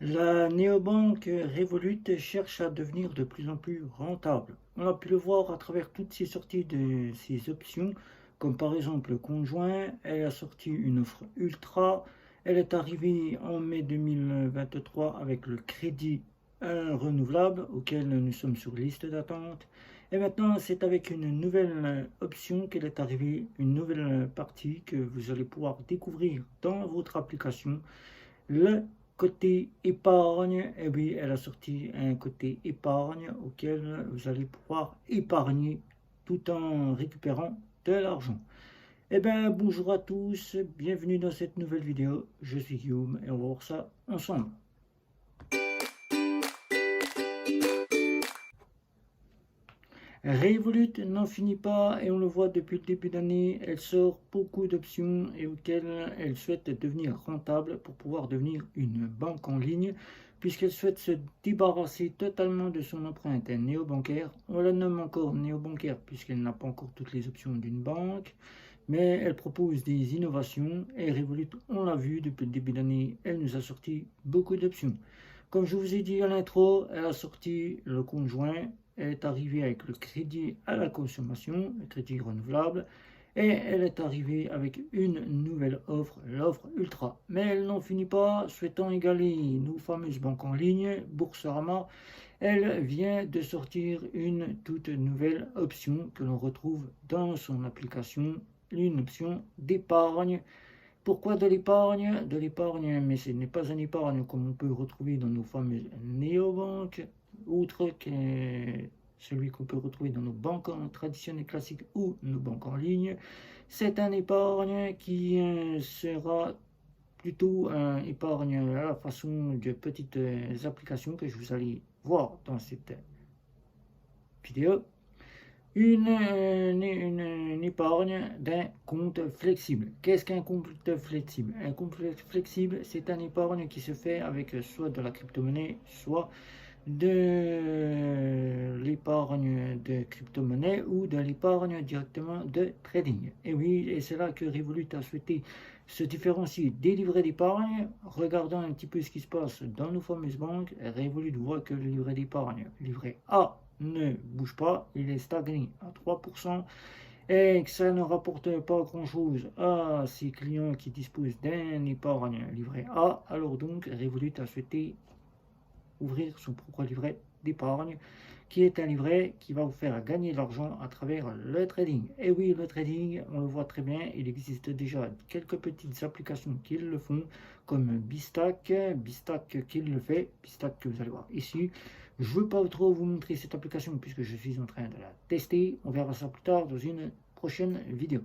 La néobanque Revolut cherche à devenir de plus en plus rentable. On a pu le voir à travers toutes ces sorties de ces options, comme par exemple le conjoint. Elle a sorti une offre ultra. Elle est arrivée en mai 2023 avec le crédit renouvelable auquel nous sommes sur liste d'attente. Et maintenant, c'est avec une nouvelle option qu'elle est arrivée, une nouvelle partie que vous allez pouvoir découvrir dans votre application. Le côté épargne, eh oui, elle a sorti un côté épargne auquel vous allez pouvoir épargner tout en récupérant de l'argent. Eh bien, bonjour à tous, bienvenue dans cette nouvelle vidéo. Je suis Guillaume et on va voir ça ensemble. Revolut n'en finit pas et on le voit depuis le début d'année, elle sort beaucoup d'options et auxquelles elle souhaite devenir rentable pour pouvoir devenir une banque en ligne puisqu'elle souhaite se débarrasser totalement de son empreinte néobancaire. On la nomme encore néobancaire puisqu'elle n'a pas encore toutes les options d'une banque, mais elle propose des innovations et Revolut, on l'a vu depuis le début d'année, elle nous a sorti beaucoup d'options. Comme je vous ai dit à l'intro, elle a sorti le conjoint, elle est arrivée avec le crédit à la consommation, le crédit renouvelable, et elle est arrivée avec une nouvelle offre, l'offre Ultra. Mais elle n'en finit pas, souhaitant égaler nos fameuses banques en ligne, Boursorama, elle vient de sortir une toute nouvelle option que l'on retrouve dans son application, une option d'épargne. Pourquoi de l'épargne? De l'épargne, mais ce n'est pas une épargne comme on peut retrouver dans nos fameuses néobanques, outre que celui qu'on peut retrouver dans nos banques traditionnelles classiques ou nos banques en ligne. C'est un épargne qui sera plutôt un épargne à la façon de petites applications que je vous allez voir dans cette vidéo. Une épargne d'un compte flexible. Qu'est-ce qu'un compte flexible? Un compte flexible, c'est un épargne qui se fait avec soit de la crypto-monnaie, soit de l'épargne de crypto-monnaie ou de l'épargne directement de trading. Et oui, et c'est là que Revolut a souhaité se différencier des livrets d'épargne. Regardant un petit peu ce qui se passe dans nos fameuses banques, Revolut voit que le livret d'épargne, livret A, ne bouge pas, il est stagné à 3% et que ça ne rapporte pas grand-chose à ses clients qui disposent d'un épargne livret A, alors donc Revolut a souhaité ouvrir son propre livret d'épargne, qui est un livret qui va vous faire gagner de l'argent à travers le trading. Et oui, le trading, on le voit très bien, il existe déjà quelques petites applications qui le font, comme Bistack qui le fait, Bistack que vous allez voir ici. Je ne veux pas trop vous montrer cette application puisque je suis en train de la tester, on verra ça plus tard dans une prochaine vidéo.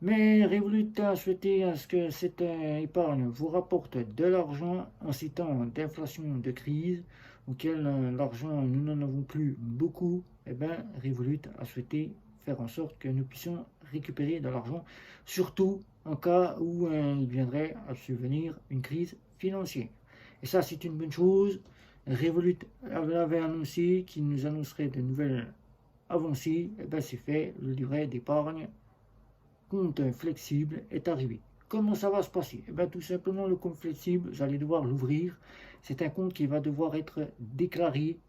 Mais Revolut a souhaité à ce que cette épargne vous rapporte de l'argent en ces temps d'inflation, de crise, auquel l'argent, nous n'en avons plus beaucoup. Eh bien, Revolut a souhaité faire en sorte que nous puissions récupérer de l'argent, surtout en cas où il viendrait à survenir une crise financière. Et ça, c'est une bonne chose. Revolut avait annoncé qu'il nous annoncerait de nouvelles avancées. Eh bien, c'est fait, le livret d'épargne compte flexible est arrivé. Comment ça va se passer? Eh bien, tout simplement, le compte flexible, vous allez devoir l'ouvrir. C'est un compte qui va devoir être déclaré,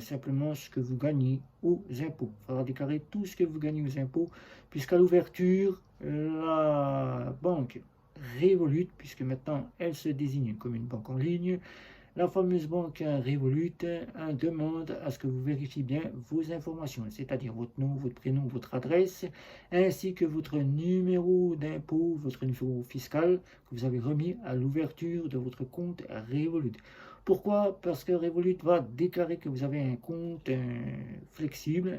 simplement ce que vous gagnez aux impôts. Il faudra déclarer tout ce que vous gagnez aux impôts, puisqu'à l'ouverture, la banque Revolut, puisque maintenant elle se désigne comme une banque en ligne, la fameuse banque Revolut demande à ce que vous vérifiez bien vos informations, c'est-à-dire votre nom, votre prénom, votre adresse, ainsi que votre numéro d'impôt, votre numéro fiscal que vous avez remis à l'ouverture de votre compte Revolut. Pourquoi? Parce que Revolut va déclarer que vous avez un compte flexible,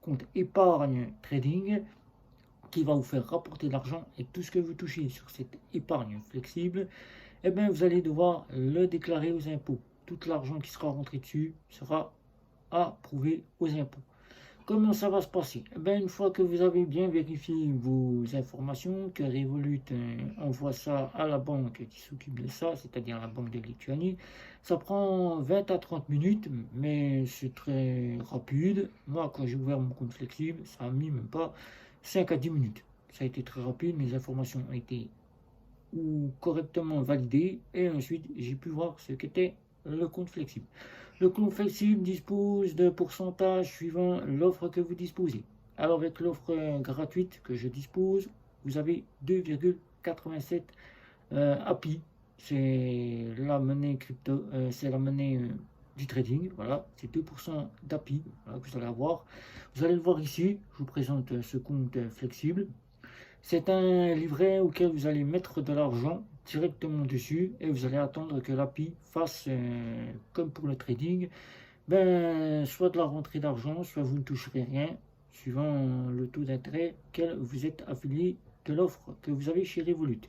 compte épargne trading, qui va vous faire rapporter de l'argent et tout ce que vous touchez sur cette épargne flexible, eh bien, vous allez devoir le déclarer aux impôts. Tout l'argent qui sera rentré dessus sera approuvé aux impôts. Comment ça va se passer? Eh bien, une fois que vous avez bien vérifié vos informations, que Revolut envoie ça à la banque qui s'occupe de ça, c'est-à-dire la banque de Lituanie, ça prend 20 à 30 minutes, mais c'est très rapide. Moi, quand j'ai ouvert mon compte flexible, ça a mis même pas 5 à 10 minutes. Ça a été très rapide, mes informations ont été ou correctement validé. Et ensuite, j'ai pu voir ce qu'était le compte flexible. Le compte flexible dispose de pourcentage suivant l'offre que vous disposez. Alors avec l'offre gratuite que je dispose, vous avez 2,87 API. C'est la monnaie crypto, c'est la monnaie du trading. Voilà, c'est 2% d'API voilà, que vous allez avoir. Vous allez le voir ici, je vous présente ce compte flexible. C'est un livret auquel vous allez mettre de l'argent directement dessus et vous allez attendre que l'API fasse comme pour le trading, soit de la rentrée d'argent, soit vous ne toucherez rien, suivant le taux d'intérêt auquel vous êtes affilié de l'offre que vous avez chez Revolut.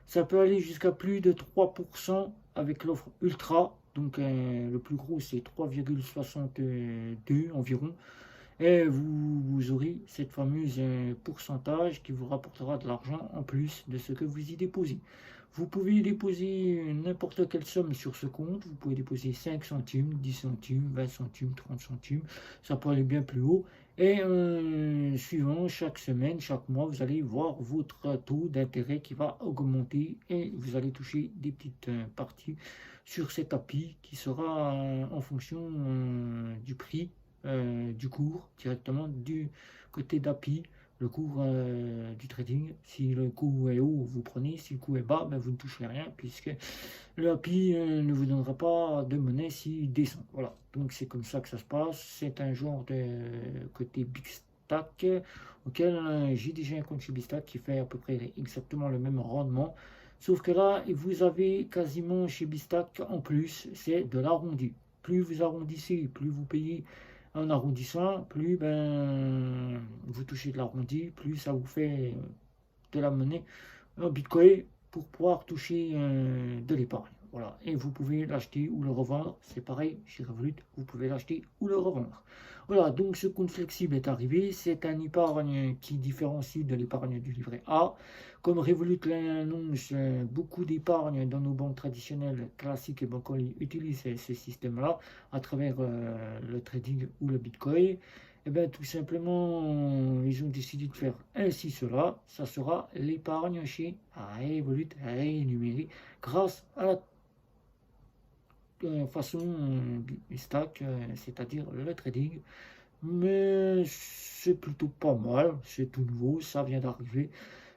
Ça peut aller jusqu'à plus de 3% avec l'offre Ultra, donc le plus gros c'est 3,62 environ. Et vous aurez cette fameuse pourcentage qui vous rapportera de l'argent en plus de ce que vous y déposez. Vous pouvez déposer n'importe quelle somme sur ce compte. Vous pouvez déposer 5 centimes, 10 centimes, 20 centimes, 30 centimes. Ça peut aller bien plus haut. Et suivant chaque semaine, chaque mois, vous allez voir votre taux d'intérêt qui va augmenter et vous allez toucher des petites parties sur cet API qui sera en fonction du prix du cours directement du côté d'API, le cours du trading. Si le cours est haut, vous prenez, si le cours est bas, vous ne touchez rien puisque le API ne vous donnera pas de monnaie s'il descend. Voilà, donc c'est comme ça que ça se passe. C'est un genre de côté Big Stack auquel j'ai déjà un compte chez Big Stack qui fait à peu près exactement le même rendement. Sauf que là, vous avez quasiment chez Big Stack en plus, c'est de l'arrondi. Plus vous arrondissez, plus vous payez en arrondissant, plus vous touchez de l'arrondi, plus ça vous fait de la monnaie en Bitcoin pour pouvoir toucher de l'épargne. Voilà. Et vous pouvez l'acheter ou le revendre. C'est pareil chez Revolut, vous pouvez l'acheter ou le revendre. Voilà, donc ce compte flexible est arrivé. C'est un épargne qui différencie de l'épargne du livret A. Comme Revolut l'annonce, beaucoup d'épargne dans nos banques traditionnelles classiques et banques en ligne utilisent ce système-là à travers le trading ou le Bitcoin. Et bien tout simplement, ils ont décidé de faire ainsi cela. Ça sera l'épargne chez Revolut rémunérée grâce à la façon stack, c'est-à-dire le trading. Mais c'est plutôt pas mal, c'est tout nouveau, ça vient d'arriver.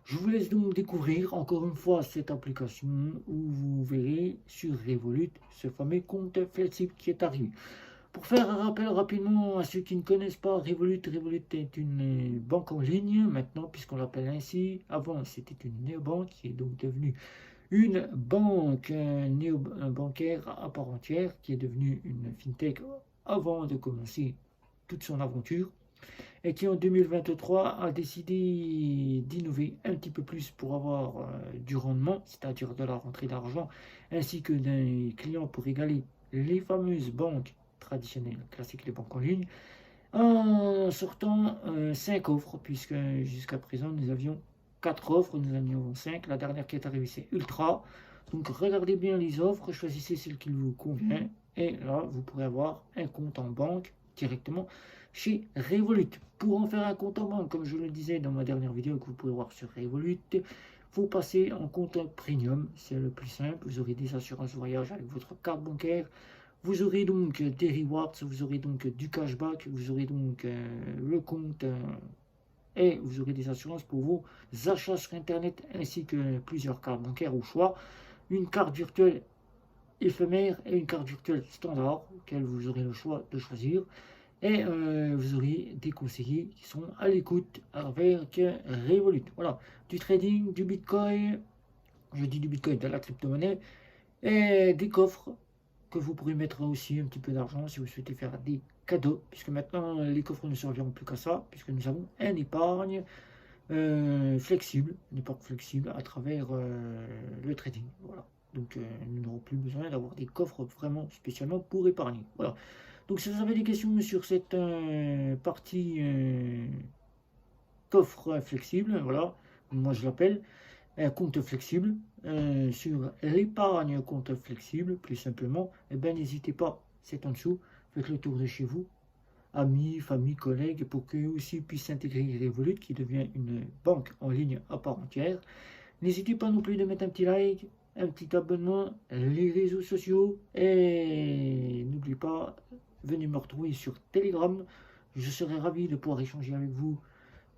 Je vous laisse donc découvrir encore une fois cette application où vous verrez sur Revolut ce fameux compte flexible qui est arrivé. Pour faire un rappel rapidement à ceux qui ne connaissent pas Revolut, Revolut est une banque en ligne maintenant puisqu'on l'appelle ainsi. Avant c'était une néobanque qui est donc devenue une banque néo-bancaire à part entière qui est devenue une fintech avant de commencer toute son aventure et qui en 2023 a décidé d'innover un petit peu plus pour avoir du rendement, c'est-à-dire de la rentrée d'argent, ainsi que des clients pour égaler les fameuses banques traditionnelles, classiques, les banques en ligne, en sortant 5 offres, puisque jusqu'à présent nous avions 4 offres, nous en avons 5, la dernière qui est arrivée c'est Ultra, donc regardez bien les offres, choisissez celle qui vous convient, et là vous pourrez avoir un compte en banque directement chez Revolut. Pour en faire un compte en banque, comme je le disais dans ma dernière vidéo que vous pouvez voir sur Revolut, vous passez en compte premium, c'est le plus simple, vous aurez des assurances voyage avec votre carte bancaire, vous aurez donc des rewards, vous aurez donc du cashback, vous aurez donc le compte et vous aurez des assurances pour vos achats sur internet ainsi que plusieurs cartes bancaires au choix, une carte virtuelle éphémère et une carte virtuelle standard auquel vous aurez le choix de choisir. Et vous aurez des conseillers qui sont à l'écoute avec Revolut. Voilà, du trading, du Bitcoin, je dis du Bitcoin, de la crypto-monnaie, et des coffres que vous pourrez mettre aussi un petit peu d'argent si vous souhaitez faire des cadeaux, puisque maintenant les coffres ne serviront plus qu'à ça, puisque nous avons un épargne flexible, une épargne flexible à travers le trading. Voilà. Donc nous n'aurons plus besoin d'avoir des coffres vraiment spécialement pour épargner. Voilà. Donc si vous avez des questions sur cette partie coffre flexible, voilà, moi je l'appelle un compte flexible, sur l'épargne compte flexible, plus simplement, et bien n'hésitez pas, c'est en dessous, faites le tour de chez vous, amis, famille, collègues, pour qu'eux aussi puissent intégrer Revolut, qui devient une banque en ligne à part entière. N'hésitez pas non plus de mettre un petit like, un petit abonnement, les réseaux sociaux. Et n'oubliez pas, venez me retrouver sur Telegram. Je serai ravi de pouvoir échanger avec vous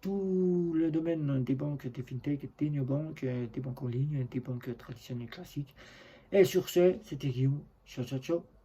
tout le domaine des banques, des fintech, des néobanques, des banques en ligne, des banques traditionnelles classiques. Et sur ce, c'était Guillaume. Ciao, ciao, ciao.